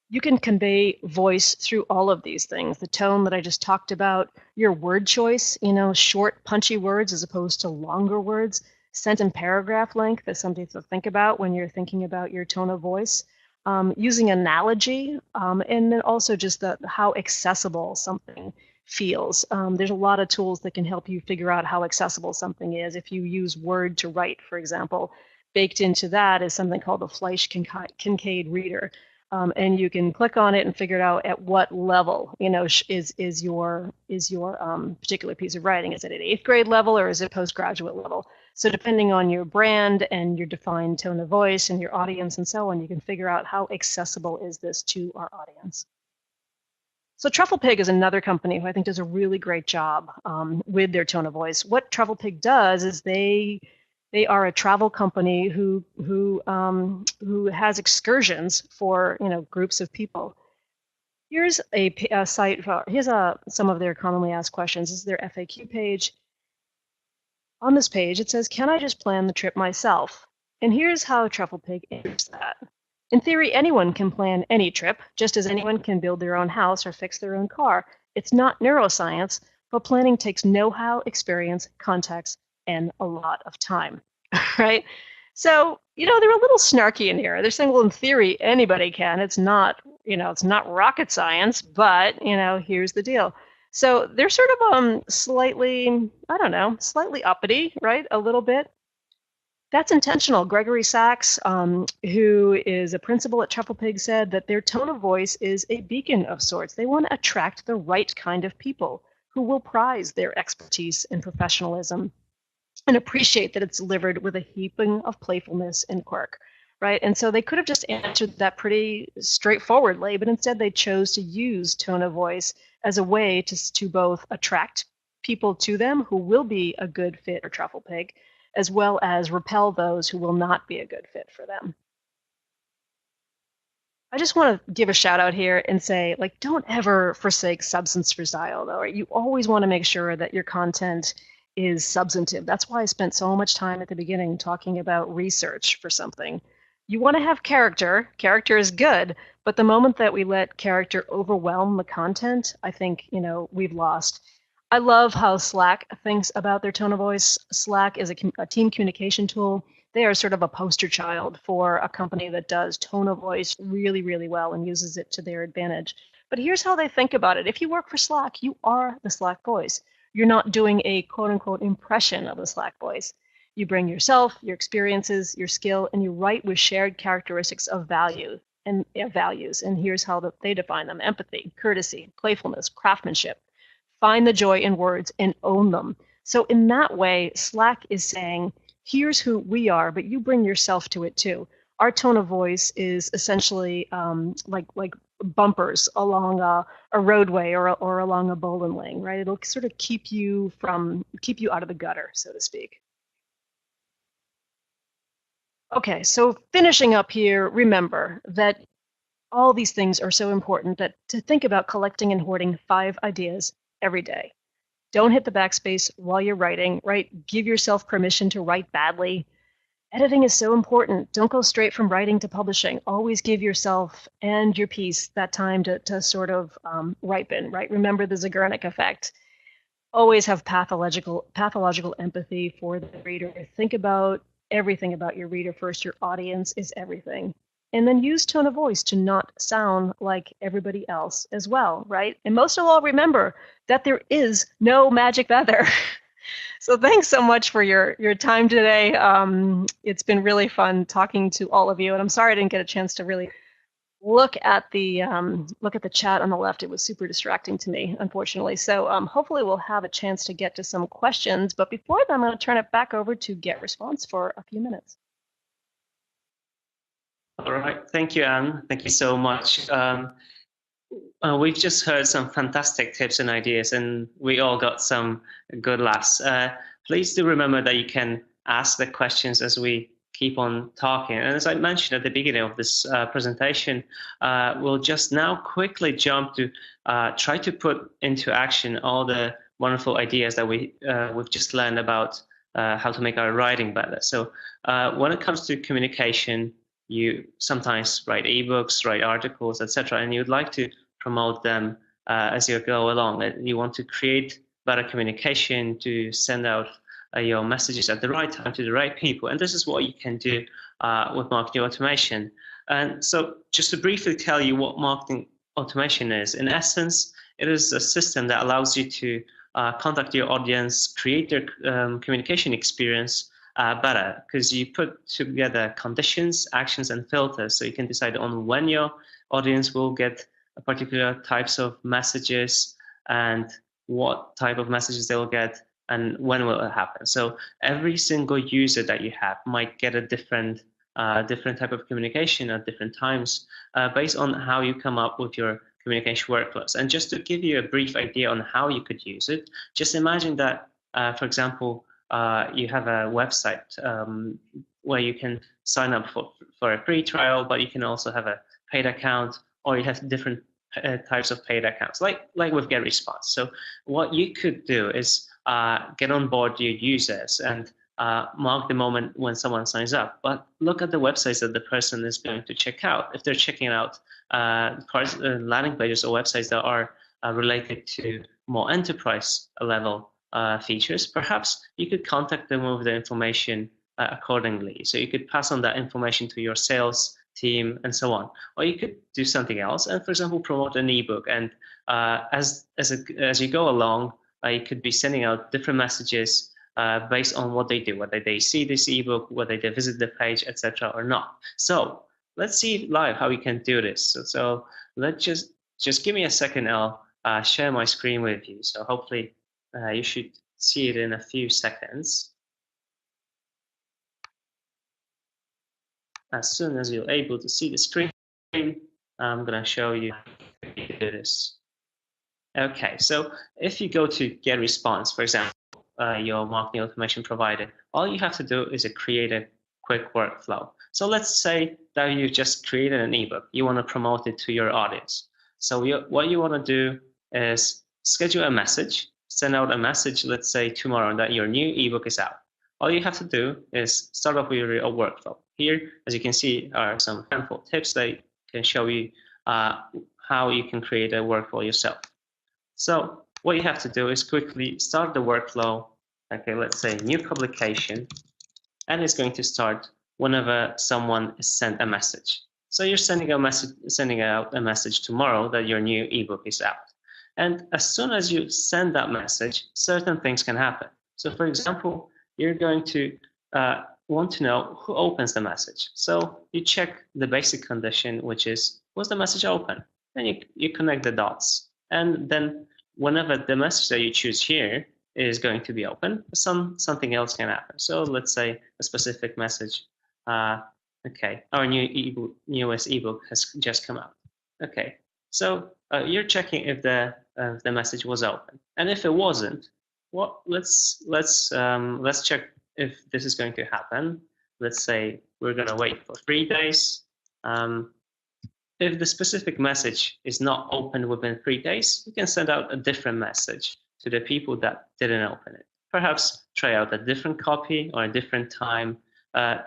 You can convey voice through all of these things. The tone that I just talked about, your word choice, short, punchy words as opposed to longer words. Sentence and paragraph length is something to think about when you're thinking about your tone of voice. Using analogy, and then also just how accessible something feels. There's a lot of tools that can help you figure out how accessible something is. If you use Word to write, for example, baked into that is something called the Fleisch-Kincaid reader. And you can click on it and figure out at what level, is your particular piece of writing. Is it at 8th grade level or is it postgraduate level? So depending on your brand and your defined tone of voice and your audience and so on, you can figure out how accessible is this to our audience. So Truffle Pig is another company who I think does a really great job with their tone of voice. What Truffle Pig does is they are a travel company who has excursions for groups of people. Here's a site. Here's some of their commonly asked questions. This is their FAQ page. On this page, it says, "Can I just plan the trip myself?" And here's how Truffle Pig answers that. In theory, anyone can plan any trip, just as anyone can build their own house or fix their own car. It's not neuroscience, but planning takes know-how, experience, context, and a lot of time, right? So, they're a little snarky in here. They're saying, well, in theory, anybody can. It's not, it's not rocket science, but, here's the deal. So they're sort of slightly, I don't know, slightly uppity, right? A little bit. That's intentional. Gregory Sachs, who is a principal at Truffle Pig, said that their tone of voice is a beacon of sorts. They want to attract the right kind of people who will prize their expertise and professionalism and appreciate that it's delivered with a heaping of playfulness and quirk, right? And so they could have just answered that pretty straightforwardly, but instead they chose to use tone of voice as a way to both attract people to them who will be a good fit for Truffle Pig, as well as repel those who will not be a good fit for them. I just want to give a shout out here and say, don't ever forsake substance for style, though. Right? You always want to make sure that your content is substantive. That's why I spent so much time at the beginning talking about research for something. You want to have character. Character is good, but the moment that we let character overwhelm the content, I think, we've lost. I love how Slack thinks about their tone of voice. Slack is a team communication tool. They are sort of a poster child for a company that does tone of voice really, really well and uses it to their advantage. But here's how they think about it. If you work for Slack, you are the Slack voice. You're not doing a quote-unquote impression of the Slack voice. You bring yourself, your experiences, your skill, and you write with shared characteristics of value and values. And here's how they define them: empathy, courtesy, playfulness, craftsmanship. Find the joy in words and own them. So in that way, Slack is saying, here's who we are, but you bring yourself to it too. Our tone of voice is essentially like bumpers along a roadway or along a bowling lane, right? It'll sort of keep you out of the gutter, so to speak. Okay, so finishing up here, remember that all these things are so important that to think about collecting and hoarding 5 ideas every day. Don't hit the backspace while you're writing, right? Give yourself permission to write badly. Editing is so important. Don't go straight from writing to publishing. Always give yourself and your piece that time to sort of ripen, right? Remember the Zeigarnik effect. Always have pathological empathy for the reader. Think about everything about your reader first. Your audience is everything. And then use tone of voice to not sound like everybody else as well, right? And most of all, remember that there is no magic feather. So thanks so much for your time today. It's been really fun talking to all of you, and I'm sorry I didn't get a chance to really look at the chat on the left. It was super distracting to me, unfortunately. So hopefully we'll have a chance to get to some questions. But before that, I'm going to turn it back over to GetResponse for a few minutes. All right, thank you, Anne. Thank you so much. We've just heard some fantastic tips and ideas, and we all got some good laughs. Please do remember that you can ask the questions as we keep on talking. And as I mentioned at the beginning of this presentation, we'll just now quickly jump to try to put into action all the wonderful ideas that we've just learned about how to make our writing better. So when it comes to communication, you sometimes write ebooks, write articles, etc., and you'd like to promote them as you go along. You want to create better communication to send out your messages at the right time to the right people. And this is what you can do with marketing automation. And so just to briefly tell you what marketing automation is, in essence, it is a system that allows you to contact your audience, create their communication experience better, because you put together conditions, actions, and filters, so you can decide on when your audience will get a particular types of messages and what type of messages they will get and when will it happen. So every single user that you have might get a different type of communication at different times based on how you come up with your communication workflows. And just to give you a brief idea on how you could use it, just imagine that, for example, you have a website where you can sign up for a free trial, but you can also have a paid account, or you have different types of paid accounts, like with GetResponse. So what you could do is get on board your users and mark the moment when someone signs up, but look at the websites that the person is going to check out. If they're checking out landing pages or websites that are related to more enterprise level features, perhaps you could contact them with the information accordingly. So you could pass on that information to your sales team and so on, or you could do something else and, for example, promote an ebook. And as you go along, you could be sending out different messages based on what they do, whether they see this ebook, whether they visit the page, etc., or not. So let's see live how we can do this. So let's just give me a second. I'll share my screen with you. So hopefully you should see it in a few seconds. As soon as you're able to see the screen, I'm going to show you how to do this. Okay, so if you go to GetResponse, for example, your marketing automation provider, all you have to do is create a quick workflow. So let's say that you just created an ebook. You want to promote it to your audience. So what you want to do is schedule a message, send out a message, let's say tomorrow, that your new ebook is out. All you have to do is start off with your workflow. Here, as you can see, are some handful tips that can show you how you can create a workflow yourself. So what you have to do is quickly start the workflow. Okay, let's say new publication, and it's going to start whenever someone is sent a message. So you're sending out a message tomorrow that your new ebook is out. And as soon as you send that message, certain things can happen. So for example, you're going to want to know who opens the message. So you check the basic condition, which is, was the message open? Then you connect the dots. And then whenever the message that you choose here is going to be open, something else can happen. So let's say a specific message. Okay, our newest ebook has just come out. Okay, so you're checking if the message was open, and if it wasn't, let's check if this is going to happen. Let's say we're going to wait for 3 days. If the specific message is not opened within 3 days, you can send out a different message to the people that didn't open it. Perhaps try out a different copy or a different time.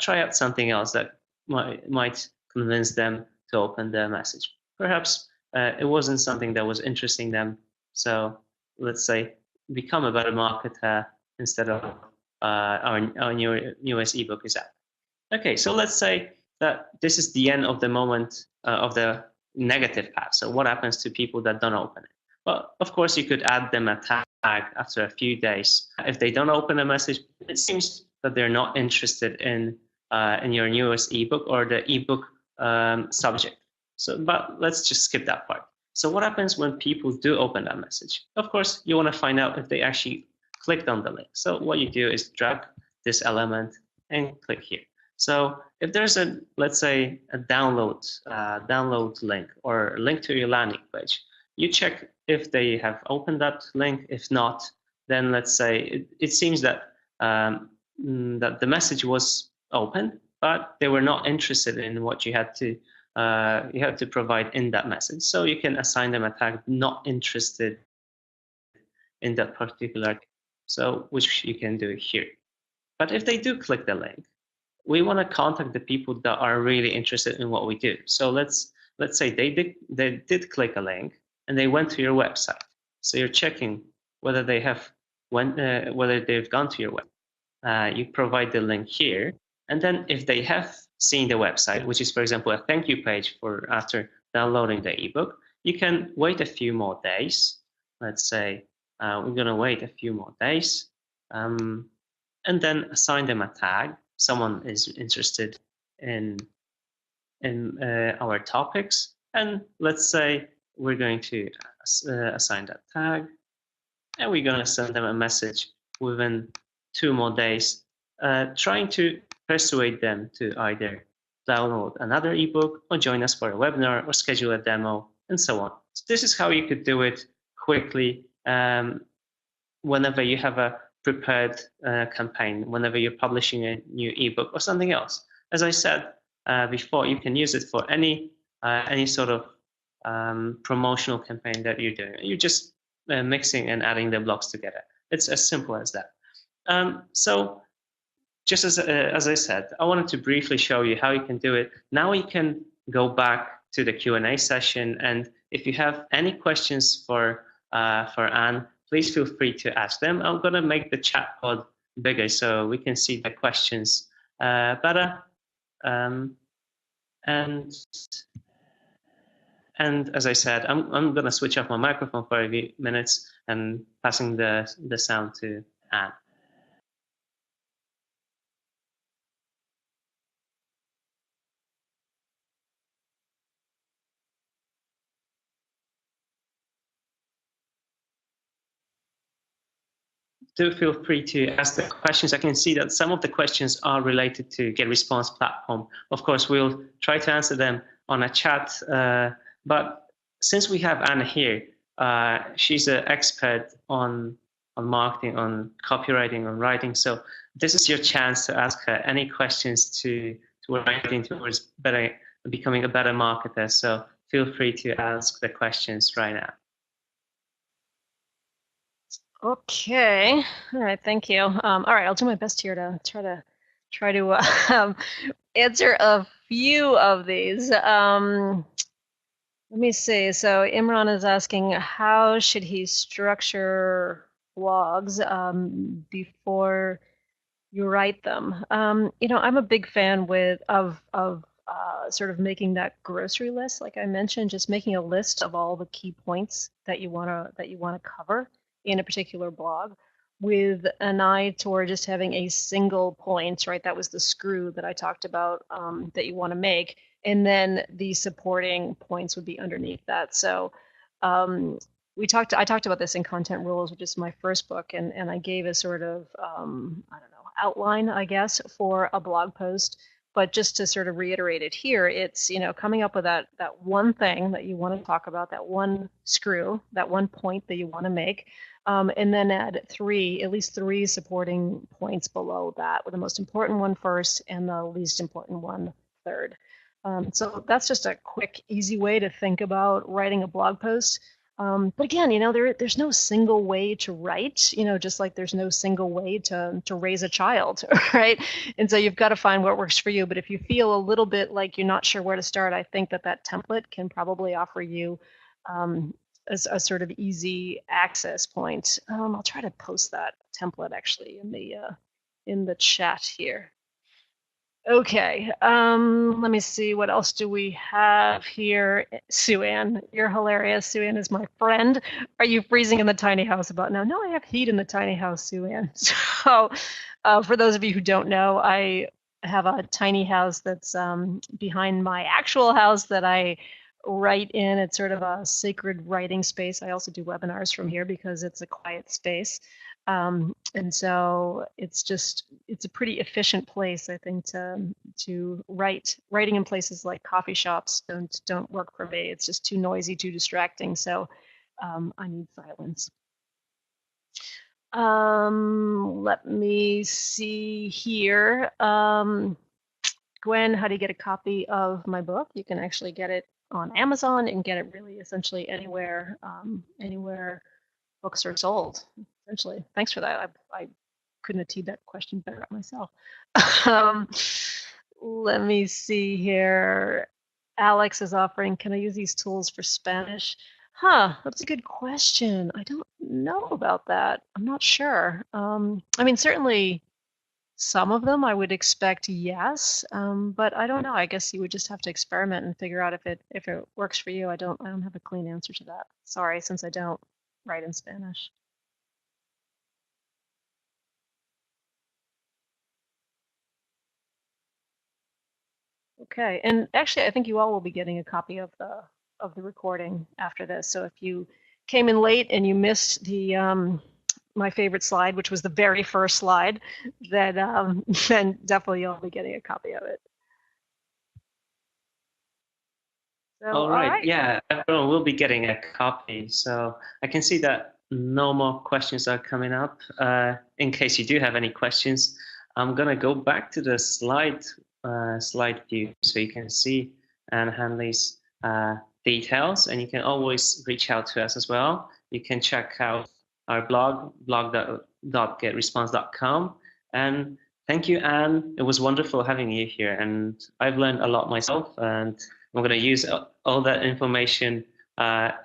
Try out something else that might convince them to open the message. Perhaps it wasn't something that was interesting them. So let's say become a better marketer instead of our newest ebook is out. Okay, so let's say that this is the end of the moment of the negative path. So what happens to people that don't open it? Well, of course, you could add them a tag after a few days. If they don't open a message, it seems that they're not interested in your newest ebook or the ebook subject. So, but let's just skip that part. So what happens when people do open that message? Of course, you want to find out if they actually clicked on the link. So what you do is drag this element and click here. So if there's let's say a download link or a link to your landing page, you check if they have opened that link. If not, then let's say it seems that that the message was open, but they were not interested in what you had to provide in that message. So you can assign them a tag not interested in that particular, so which you can do here. But if they do click the link, we want to contact the people that are really interested in what we do. So let's say they did click a link and they went to your website. So you're checking whether they have whether they've gone to your website. You provide the link here, and then if they have seen the website, which is, for example, a thank you page for after downloading the ebook, you can wait a few more days. Let's say we're going to wait a few more days, and then assign them a tag. Someone is interested in our topics, and let's say we're going to assign that tag, and we're going to send them a message within 2 more days, trying to persuade them to either download another ebook or join us for a webinar or schedule a demo and so on. So this is how you could do it quickly whenever you have a prepared campaign, whenever you're publishing a new ebook or something else. As I said before, you can use it for any sort of promotional campaign that you're doing. You're just mixing and adding the blocks together. It's as simple as that. So just as I said, I wanted to briefly show you how you can do it. Now you can go back to the Q&A session, and if you have any questions for Anne, please feel free to ask them. I'm going to make the chat pod bigger so we can see the questions better. And as I said, I'm going to switch off my microphone for a few minutes and passing the sound to Anne. Do feel free to ask the questions. I can see that some of the questions are related to GetResponse platform. Of course, we'll try to answer them on a chat, but since we have Anna here, she's an expert on marketing, on copywriting, on writing. So this is your chance to ask her any questions to writing towards becoming a better marketer. So feel free to ask the questions right now. Okay. All right. Thank you. All right. I'll do my best here to try to answer a few of these. Let me see. So Imran is asking, how should he structure blogs before you write them? You know, I'm a big fan of sort of making that grocery list, like I mentioned, just making a list of all the key points that you wanna cover in a particular blog, with an eye toward just having a single point, right? That was the screw that I talked about that you want to make, and then the supporting points would be underneath that. So I talked about this in Content Rules, which is my first book, and I gave a sort of I don't know, outline, I guess, for a blog post. But just to sort of reiterate it here, it's, you know, coming up with that one thing that you want to talk about, that one screw, that one point that you want to make, and then add at least three supporting points below that, with the most important one first and the least important one third. So that's just a quick, easy way to think about writing a blog post. But again, you know, there's no single way to write, you know, just like there's no single way to raise a child, right? And so you've got to find what works for you. But if you feel a little bit like you're not sure where to start, I think that template can probably offer you as a sort of easy access point. I'll try to post that template actually in the chat here. Okay, let me see, what else do we have here? Sue-Ann, you're hilarious. Sue-Ann is my friend. Are you freezing in the tiny house about now? No, I have heat in the tiny house, Sue-Ann. So for those of you who don't know, I have a tiny house that's behind my actual house that I write in. It's sort of a sacred writing space. I also do webinars from here because it's a quiet space. And so it's a pretty efficient place, I think, to writing in places like coffee shops don't work for me. It's just too noisy, too distracting. So I need silence. Let me see here. Gwen, how do you get a copy of my book? You can actually get it on Amazon and get it really essentially anywhere books are sold. Essentially, thanks for that. I couldn't have teed that question better up myself. Let me see here. Alex is offering, can I use these tools for Spanish? That's a good question. I don't know about that. I'm not sure. I mean, certainly some of them I would expect yes, but I don't know. I guess you would just have to experiment and figure out if it works for you. I don't have a clean answer to that. Sorry, since I don't write in Spanish. Okay, and actually, I think you all will be getting a copy of the recording after this. So if you came in late and you missed the my favorite slide, which was the very first slide, then definitely you'll be getting a copy of it. So, All right. Yeah, everyone will be getting a copy. So I can see that no more questions are coming up. In case you do have any questions, I'm gonna go back to the slide view so you can see Anne Hanley's details, and you can always reach out to us as well. You can check out our blog.getresponse.com. And thank you, Anne. It was wonderful having you here, and I've learned a lot myself, and I'm going to use all that information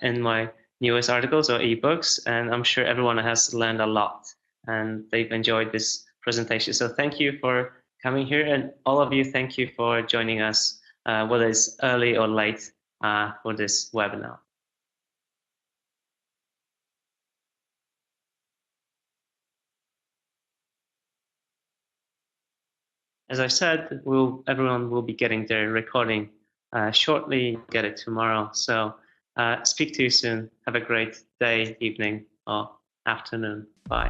in my newest articles or ebooks, and I'm sure everyone has learned a lot and they've enjoyed this presentation. So thank you for coming here, and all of you, thank you for joining us, whether it's early or late for this webinar. As I said, everyone will be getting their recording shortly, get it tomorrow. So speak to you soon. Have a great day, evening, or afternoon. Bye.